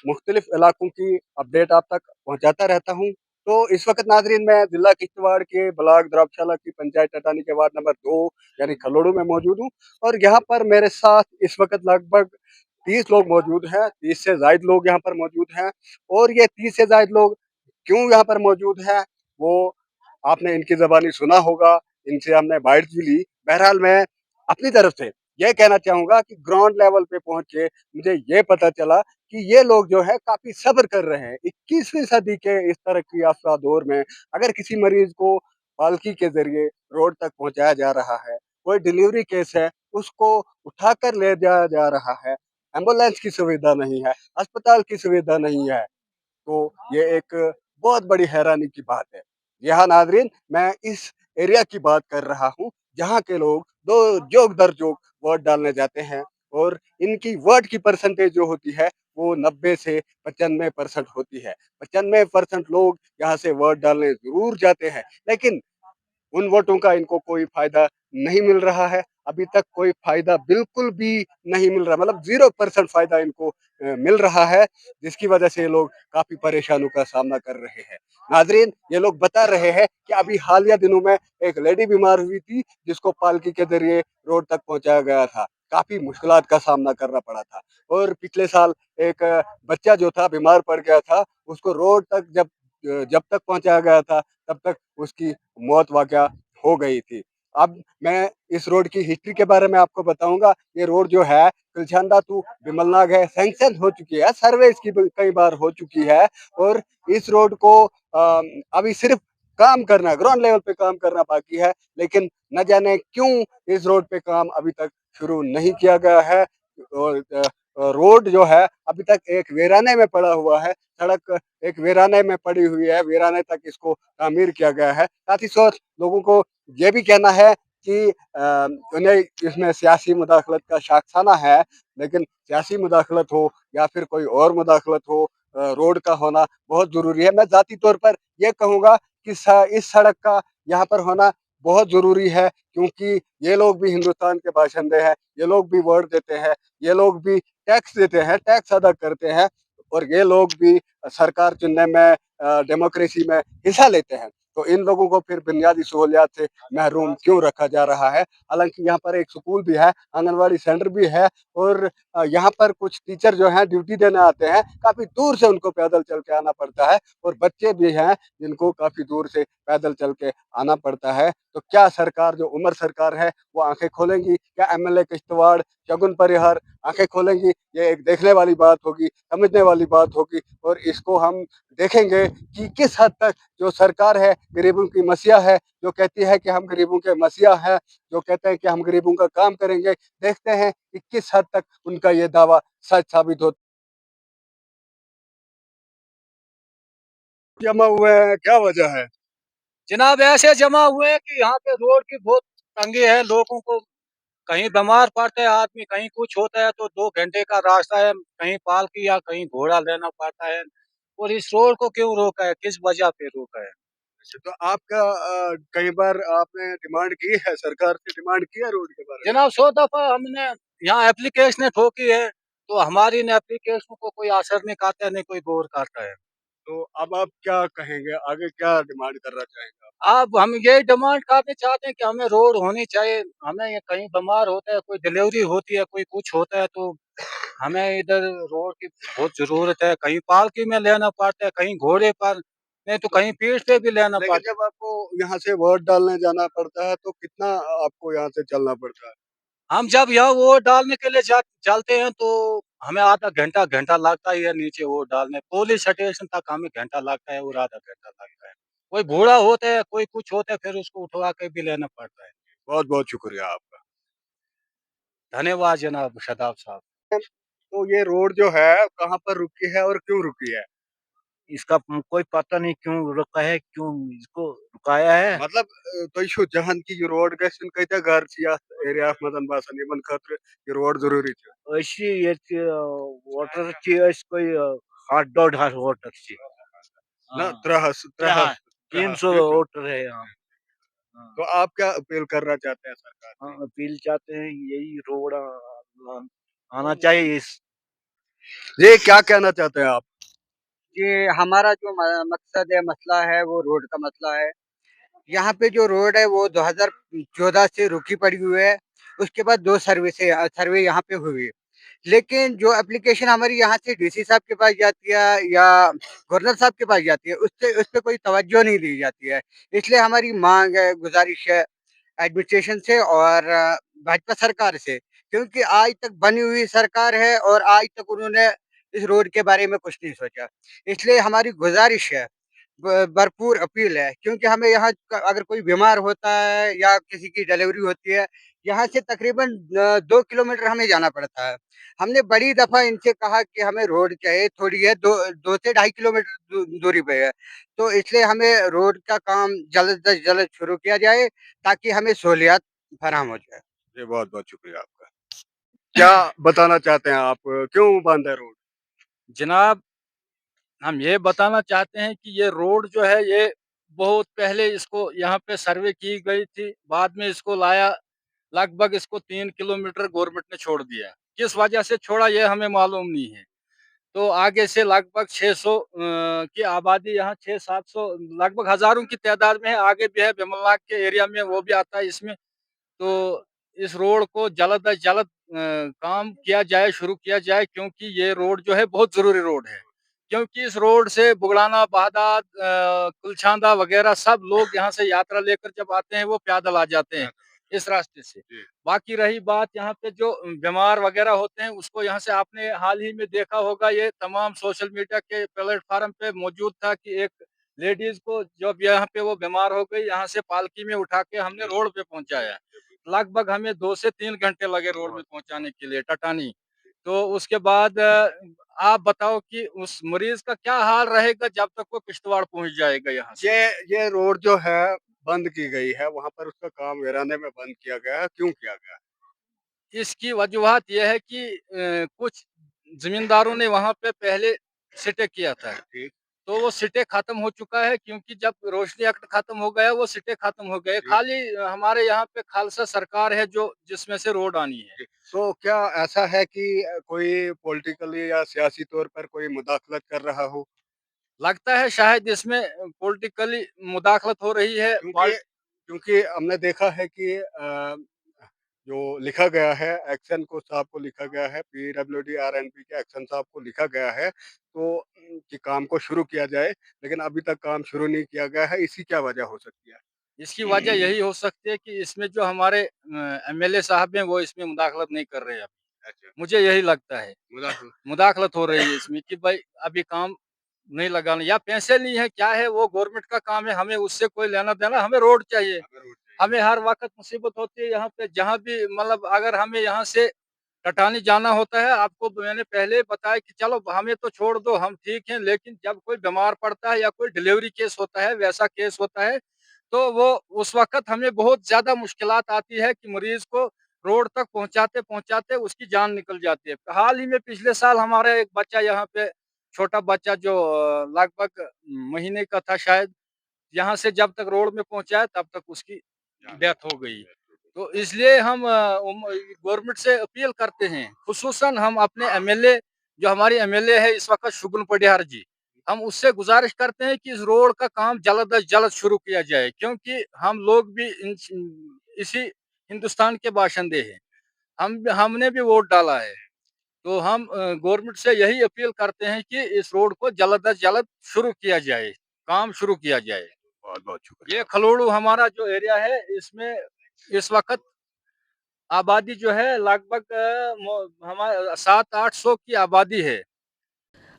मुख्तलिफ इलाकों की अपडेट आप तक पहुँचाता रहता हूँ। तो इस वक़्त नाज़रीन मैं ज़िला किश्तवाड़ के ब्लॉक द्राबशाला की पंचायत टटानी के वार्ड नंबर 2 यानी खलोड़ू में मौजूद हूँ और यहाँ पर मेरे साथ इस वक़्त लगभग 30 लोग मौजूद हैं, 30 से ज़ायद लोग यहाँ पर मौजूद हैं और ये 30 से ज़ायद लोग क्यों यहाँ पर मौजूद हैं, वो आपने इनकी ज़बानी सुना होगा, इनसे हमने बाइट भी ली। बहरहाल मैं अपनी तरफ से ये कहना चाहूँगा कि ग्राउंड लेवल पे पहुँच के मुझे ये पता चला कि ये लोग जो है काफ़ी सब्र कर रहे हैं। 21वीं सदी के इस तरक्की याफ़्ता दौर में अगर किसी मरीज़ को पालकी के ज़रिए रोड तक पहुँचाया जा रहा है, कोई डिलीवरी केस है, उसको उठाकर ले जाया जा रहा है, एम्बुलेंस की सुविधा नहीं है, अस्पताल की सुविधा नहीं है, तो ये एक बहुत बड़ी हैरानी की बात है। जी हाँ नाज़रीन, मैं इस एरिया की बात कर रहा हूँ, जहाँ के लोग दो जोग दर जोग वोट डालने जाते हैं और इनकी वोट की परसेंटेज जो होती है, वो 90 से 95% होती है। 95% लोग यहाँ से वोट डालने ज़रूर जाते हैं, लेकिन उन वोटों का इनको कोई फ़ायदा नहीं मिल रहा है। अभी तक कोई फ़ायदा बिल्कुल भी नहीं मिल रहा, मतलब 0% फ़ायदा इनको मिल रहा है, जिसकी वजह से ये लोग काफ़ी परेशानियों का सामना कर रहे हैं। नाज़रीन, ये लोग बता रहे हैं कि अभी हालिया दिनों में एक लेडी बीमार हुई थी, जिसको पालकी के ज़रिए रोड तक पहुँचाया गया था। काफ़ी मुश्किलात का सामना करना पड़ा था और पिछले साल एक बच्चा जो था बीमार पड़ गया था, उसको रोड तक जब तक पहुँचाया गया था, तब तक उसकी मौत वाक़या हो गई थी। अब मैं इस रोड की हिस्ट्री के बारे में आपको बताऊँगा। ये रोड जो है किलछांदा टू बिमलनाग है, सैंक्शन हो चुकी है, सर्वे इसकी कई बार हो चुकी है और इस रोड को अभी सिर्फ काम करना है, ग्राउंड लेवल पे काम करना बाकी है, लेकिन न जाने क्यों इस रोड पे काम अभी तक शुरू नहीं किया गया है और रोड जो है अभी तक एक वीराने में पड़ा हुआ है। सड़क एक वीराने में पड़ी हुई है, वीराने तक इसको तामीर किया गया है। साथ ही साथ लोगों को ये भी कहना है कि उन्हें इसमें सियासी मुदाखलत का शाखसाना है, लेकिन सियासी मुदाखलत हो या फिर कोई और मुदाखलत हो, रोड का होना बहुत ज़रूरी है। मैं ज़ाती तौर पर ये कहूँगा कि इस सड़क का यहाँ पर होना बहुत ज़रूरी है, क्योंकि ये लोग भी हिंदुस्तान के बाशिंदे हैं, ये लोग भी वोट देते हैं, ये लोग भी टैक्स देते हैं, टैक्स अदा करते हैं और ये लोग भी सरकार चुनने में डेमोक्रेसी में हिस्सा लेते हैं। तो इन लोगों को फिर बुनियादी सहूलियात से महरूम क्यों रखा जा रहा है? हालाँकि यहाँ पर एक स्कूल भी है, आंगनवाड़ी सेंटर भी है और यहाँ पर कुछ टीचर जो हैं ड्यूटी देने आते हैं, काफ़ी दूर से उनको पैदल चल के आना पड़ता है और बच्चे भी हैं जिनको काफ़ी दूर से पैदल चल के आना पड़ता है। तो क्या सरकार जो उमर सरकार है, वो आँखें खोलेंगी? क्या एमएलए किश्तवाड़ शगुन परिहार आँखें खोलेंगी? ये एक देखने वाली बात होगी, समझने वाली बात होगी और इसको हम देखेंगे कि किस हद तक जो सरकार है गरीबों की मसीहा है, जो कहती है कि हम गरीबों के मसीहा हैं, जो कहते हैं कि हम गरीबों का काम करेंगे, देखते हैं कि किस हद तक उनका ये दावा सच साबित होता जमा हुए हैं, क्या वजह है? जनाब ऐसे जमा हुए हैं कि यहाँ पे रोड की बहुत तंगी है। लोगों को कहीं बीमार पड़ता है आदमी, कहीं कुछ होता है तो 2 घंटे का रास्ता है, कहीं पालकी या कहीं घोड़ा लेना पड़ता है। और इस रोड को क्यों रोका है, किस वजह पे रोका है? अच्छा, तो आपका कई बार आपने डिमांड की है, सरकार से डिमांड की है रोड के बारे में? जनाब 100 दफा हमने यहाँ एप्लीकेशन ठोकी है, तो हमारी इन एप्लीकेशन को कोई असर नहीं करता है, नहीं कोई गौर करता है। तो अब आप क्या कहेंगे? आगे क्या डिमांड करना चाहेंगे आप? अब हम ये डिमांड करना चाहते हैं कि हमें रोड होनी चाहिए। हमें ये कहीं बीमार होता है, कोई डिलीवरी होती है, कोई कुछ होता है तो हमें इधर रोड की बहुत ज़रूरत है। कहीं पालकी में लेना पड़ता है, कहीं घोड़े पर, नहीं तो तो कहीं पीठ पे भी लेना लेकिन पड़ता है। जब आपको यहाँ से वोट डालने जाना पड़ता है, तो कितना आपको यहाँ से चलना पड़ता है? हम जब यहाँ वोट डालने के लिए चलते हैं तो हमें आधा घंटा घंटा लगता ही है नीचे वोट डालने। पुलिस स्टेशन तक हमें घंटा लगता है और आधा घंटा लगता है। कोई बूढ़ा होता है, कोई कुछ होता है, फिर उसको उठवा के भी लेना पड़ता है। बहुत-बहुत शुक्रिया आपका। धन्यवाद जनाब शादाब साहब। तो ये रोड जो है, कहाँ पर रुकी है और क्यों रुकी है? इसका कोई पता नहीं क्यों रुका है, क्यों इसको रुकाया है। मतलब तोय छो जहान की ये रोड गछन कयता घर छ याथ एरिया मदन बासन यमन खतर ये रोड जरूरी छ? अशी येत वोटरची अशी कोई 8-1.5 वोटरची। ना हाँ, त्रहस त्रहस हाँ, त्रहस 300 ठीक है। वोटर है यहाँ। हाँ, तो आप क्या अपील करना चाहते हैं सरकार हाँ, से? अपील चाहते हैं यही रोड आना चाहिए इस जी, क्या कहना चाहते हैं आप? कि हमारा जो मकसद है, मसला है, वो रोड का मसला है। यहाँ पे जो रोड है वो 2014 से रुकी पड़ी हुई है। उसके बाद 2 सर्वे यहाँ पे हुई। लेकिन जो एप्लीकेशन हमारी यहाँ से डीसी साहब के पास जाती है या गवर्नर साहब के पास जाती है, उससे उस पे कोई तवज्जो नहीं दी जाती है। इसलिए हमारी माँग है, गुज़ारिश है एडमिनिस्ट्रेशन से और भाजपा सरकार से, क्योंकि आज तक बनी हुई सरकार है और आज तक उन्होंने इस रोड के बारे में कुछ नहीं सोचा। इसलिए हमारी गुज़ारिश है, भरपूर अपील है, क्योंकि हमें यहाँ अगर कोई बीमार होता है या किसी की डिलीवरी होती है, यहाँ से तकरीबन 2 किलोमीटर हमें जाना पड़ता है। हमने बड़ी दफ़ा इनसे कहा कि हमें रोड चाहिए, थोड़ी है, 2 से ढाई किलोमीटर दूरी पे है। तो इसलिए हमें रोड का काम जल्द से जल्द शुरू किया जाए, ताकि हमें सहूलियत फराहम हो जाए। जी, बहुत-बहुत शुक्रिया आपका। क्या बताना चाहते हैं आप, क्यों बंद है रोड? जनाब, हम ये बताना चाहते हैं कि ये रोड जो है ये बहुत पहले इसको यहाँ पे सर्वे की गई थी, बाद में इसको लाया, लगभग इसको 3 किलोमीटर गवर्नमेंट ने छोड़ दिया। किस वजह से छोड़ा ये हमें मालूम नहीं है। तो आगे से लगभग 600 की आबादी यहाँ 600-700 लगभग हज़ारों की तादाद में है, आगे भी है बिमलनाथ के एरिया में वो भी आता है इसमें। तो इस रोड को जल्द अज जल्द काम किया जाए, शुरू किया जाए, क्योंकि ये रोड जो है बहुत ज़रूरी रोड है। क्योंकि इस रोड से बुगड़ाना, बाहदाद, कुलछांदा वगैरह सब लोग यहाँ से यात्रा लेकर जब आते हैं वो पैदल आ जाते हैं इस रास्ते से। बाकी रही बात यहाँ पे जो बीमार वगैरह होते हैं उसको यहाँ से आपने हाल ही में देखा होगा, ये तमाम सोशल मीडिया के प्लेटफ़ॉर्म पे मौजूद था कि एक लेडीज़ को जब यहाँ पे वो बीमार हो गई, यहाँ से पालकी में उठा के हमने रोड पे पहुँचाया। लगभग हमें 2 से 3 घंटे लगे रोड में पहुँचाने के लिए टटानी। तो उसके बाद आप बताओ कि उस मरीज़ का क्या हाल रहेगा जब तक वो किश्तवाड़ पहुँच जाएगा यहाँ से? ये रोड जो है बंद की गई है, वहाँ पर उसका काम वीराने में बंद किया गया है, क्यों किया गया? इसकी वजूहात ये है कि कुछ ज़मींदारों ने वहाँ पे पहले सिटे किया था। ठीक, तो वो सिटे खत्म हो चुका है, क्योंकि जब रोशनी एक्ट खत्म हो गया, वो सिटे खत्म हो गए। ठीक, खाली हमारे यहाँ पे खालसा सरकार है जो जिसमें से रोड आनी है। ठीक। तो क्या ऐसा है कि कोई पॉलिटिकली या सियासी तौर पर कोई मुदाखलत कर रहा हो? लगता है शायद इसमें पॉलिटिकली मुदाखलत हो रही है। क्योंकि क्योंकि हमने देखा है कि जो लिखा गया है, एक्शन को साहब को लिखा गया है, पीडब्ल्यूडी आरएनपी के एक्शन साहब को लिखा गया है, तो कि काम को शुरू किया जाए, लेकिन अभी तक काम शुरू नहीं किया गया है, इसकी क्या वजह हो सकती है? इसकी वजह यही हो सकती है कि इसमें जो हमारे एमएलए साहब हैं वो इसमें मुदाखलत नहीं कर रहे हैं अभी। अच्छा, मुझे यही लगता है। मुदाखलत। मुदाखलत हो रही है इसमें कि भाई अभी काम नहीं लगाना, या पैसे नहीं है, क्या है, वो गवर्नमेंट का काम है, हमें उससे कोई लेना-देना, हमें रोड चाहिए। हमें रोड चाहिए। हमें हर वक़्त मुसीबत होती है यहाँ पे, जहाँ भी मतलब अगर हमें यहाँ से कटानी जाना होता है, आपको मैंने पहले बताया कि चलो हमें तो छोड़ दो, हम ठीक हैं, लेकिन जब कोई बीमार पड़ता है या कोई डिलीवरी केस होता है, वैसा केस होता है, तो वो उस वक़्त हमें बहुत ज़्यादा मुश्किलात आती है कि मरीज़ को रोड तक पहुँचाते-पहुँचाते उसकी जान निकल जाती है। हाल ही में पिछले साल हमारा एक बच्चा यहाँ पे, छोटा बच्चा जो लगभग महीने का था शायद, यहाँ से जब तक रोड में पहुँचाया तब तक उसकी डेथ हो गई। तो इसलिए हम गवर्नमेंट से अपील करते हैं, खुसूसन हम अपने एमएलए, जो हमारी एमएलए है इस वक़्त शुगुन पडियार जी, हम उससे गुज़ारिश करते हैं कि इस रोड का काम जल्द अज़ जल्द शुरू किया जाए, क्योंकि हम लोग भी इसी हिंदुस्तान के बाशिंदे हैं। हमने भी वोट डाला है। तो हम गवर्नमेंट से यही अपील करते हैं कि इस रोड को जल्द अज़ जल्द शुरू किया जाए, काम शुरू किया जाए। बहुत-बहुत शुक्रिया। ये खलोड़ू हमारा जो एरिया है, इसमें इस वक़्त आबादी जो है लगभग हमारे 700-800 की आबादी है।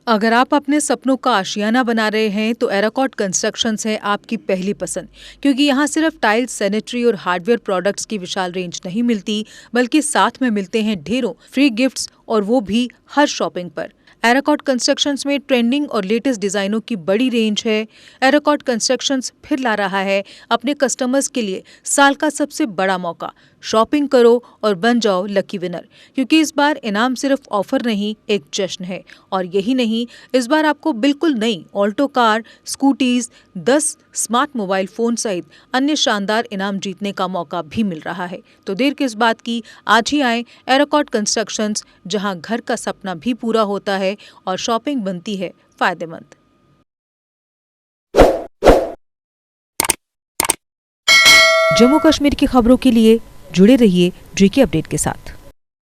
अगर आप अपने सपनों का आशियाना बना रहे हैं तो एराकॉट कंस्ट्रक्शंस है आपकी पहली पसंद, क्योंकि यहाँ सिर्फ टाइल्स, सैनिटरी और हार्डवेयर प्रोडक्ट्स की विशाल रेंज नहीं मिलती, बल्कि साथ में मिलते हैं ढेरों फ्री गिफ्ट्स, और वो भी हर शॉपिंग पर। एराकॉट कंस्ट्रक्शंस में ट्रेंडिंग और लेटेस्ट डिजाइनों की बड़ी रेंज है। एराकॉट कंस्ट्रक्शंस फिर ला रहा है अपने कस्टमर्स के लिए साल का सबसे बड़ा मौका, शॉपिंग करो और बन जाओ लकी विनर, क्योंकि इस बार इनाम सिर्फ ऑफर नहीं, एक जश्न है। और यही नहीं, इस बार आपको बिल्कुल नई Alto car, scooties, 10 smart mobile phone सहित अन्य शानदार इनाम जीतने का मौका भी मिल रहा है। तो देर किस बात की, आज ही आए एराकॉट कंस्ट्रक्शंस, जहां घर का सपना भी पूरा होता है और शॉपिंग बनती है फायदेमंद। जम्मू कश्मीर की खबरों के लिए जुड़े रहिए JK अपडेट के साथ।